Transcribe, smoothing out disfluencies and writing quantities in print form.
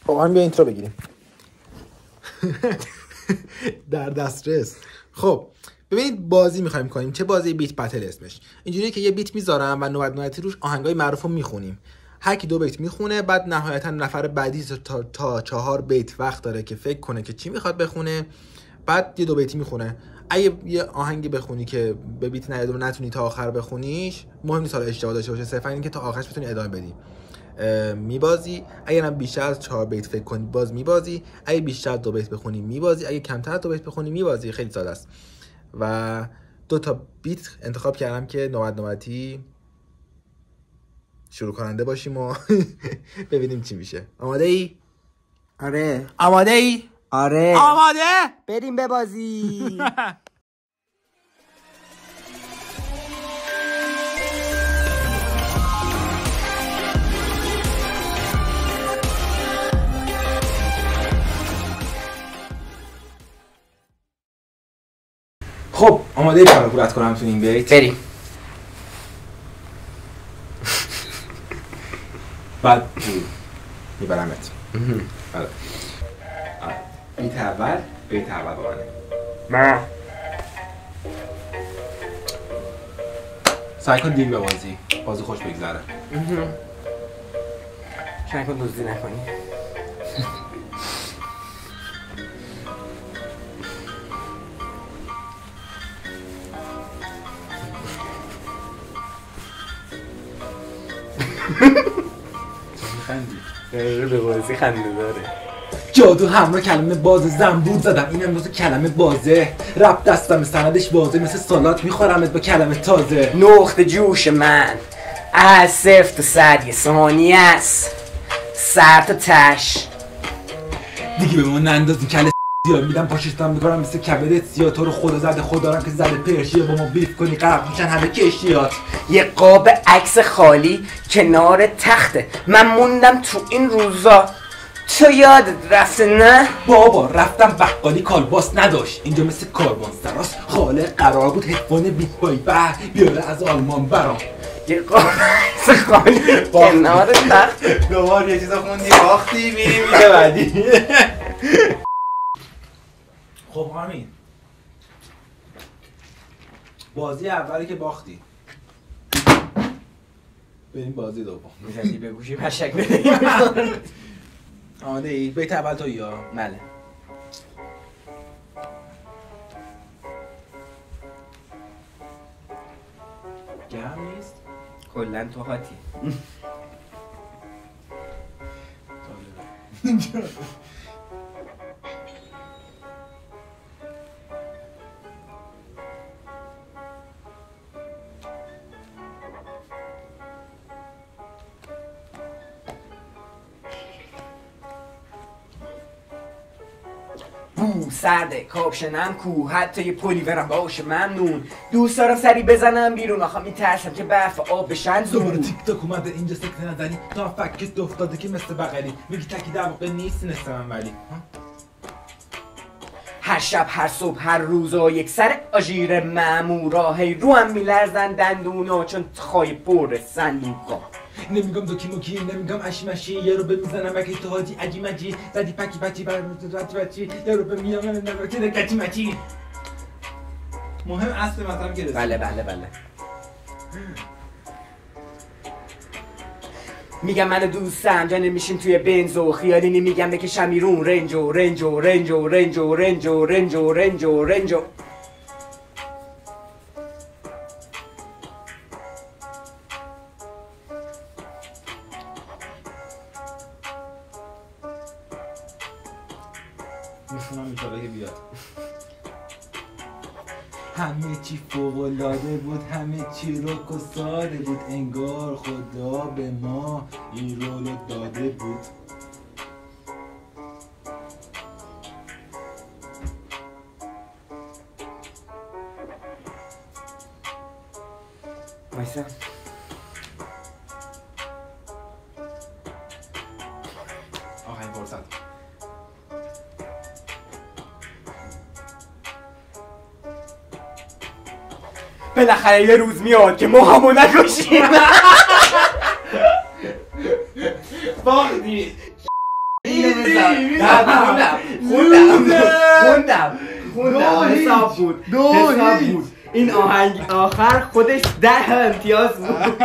خب هم بیا اینترو بگیریم. در دسترس. خب ببینید بازی میخوایم کنیم. چه بازی؟ بیت بتل اسمش. اینجوریه که یه بیت میذارم و نوبتی روش آهنگای معروفو میخونیم. هر کی 2 بیت میخونه، بعد نهایتا نفر بعدی تا 4 بیت وقت داره که فکر کنه که چی میخواد بخونه، بعد یه 2 بیتی میخونه. اگه یه آهنگی بخونی که به بیت نیاد و نتونی تا آخر بخونیش، مهم نیست حالا اشتباه داشته باشه، صرفا اینکه تا آخرش بتونی ادامه بدی، میبازی. اگر هم بیشتر از 4 بیت فکر کنی باز میبازی. اگه بیشتر از 2 بیت بخونی میبازی. اگه کمتر از 2 بیت بخونی میبازی. خیلی ساده است. و 2 تا بیت انتخاب کردم که نوبتی شروع کننده باشیم و ببینیم چی میشه. آماده ای؟ آره. آماده ای؟ آره. آماده؟ بریم ببازی. خب آماده ای پرکورت کنم تو این بیت؟ بریم. بعد میبرمت. بله. بیت اول با منه. سعی کن دیر ببازی، بازی خوش بگذره. سعی کن دزدی نکنی. خندی به بازی خنده داره. جادو همراه کلمه باز زنبور زدم، این امروز کلمه بازه. رب دستم سندش بازه، مثل سالات میخورمت با کلمه تازه. نقطه جوش من از 0 تا 100 یه ثانیه است، سر تا تش. دیگه به ما نندازی کل زیاد میدم پاششتم میکنم مثل کبرت سیاه. تو رو خدا زده خدارم که زده پرشیه، با ما بیف کنی غرق میشن همه کشتیات. یه قاب عکس خالی کنار تخته، من موندم تو این روزا، تو یادت رفته نه؟ بابا رفتم بقالی کالباس نداشت، اینجا مثل کاروان سراس. خاله قرار بود هدفون بیت بای بیاره از آلمان برام. یه قاب عکس خالی کنار تخته. دوبار یه چیزا خوندی باختی، میریم میگه بعدی. خب همین بازی اولی که باختی، بریم بازی دوم. میزنی به گوشی پشک بدهیم. آماده ای؟ بیت اول تو یا؟ بله. گرم نیست؟ کلن تو هاتی. سرده کاپشنم کو، حتی یه پلیورم باشه ممنون. دوست دارم سری بزنم بیرون، آخه میترسم که برف آب بشن زود. دوباره تیک تاک اومده اینجا سکته نزنی، تا فکست افتاده که مثل بغلی. میگی تکی در واقع نیستی نصف من ولی هر شب هر صبح هر روزا یک سر آژیر مامورا، هی رو هم میلرزن دندونا چون خواهی پر صندوقا. نمیگم دوکی موکی، نمیگم اشی مشی، یه رو بمیزنم اگه تو حاجی عجی مجی زدی پکی پچی بچی، یه رو بمیام نمیگم گچی مچی. مهم اصل مطلب که رسید. بله. میگم منو دوستم جا نمیشین توی بنزو، خیالی نمیگم بکشم بیرون رنجو. میخونم میتاره که بیاد. همه چی فوق‌العاده بود، همه چی رک و ساده بود، انگار خدا به ما این رولو داده بود. وایسا. آخرین فرصت. بالاخره یه روز میاد که موهامو نکشیم. باختی. خوندم حساب بود این آهنگ آخر خودش 10 امتیاز بود.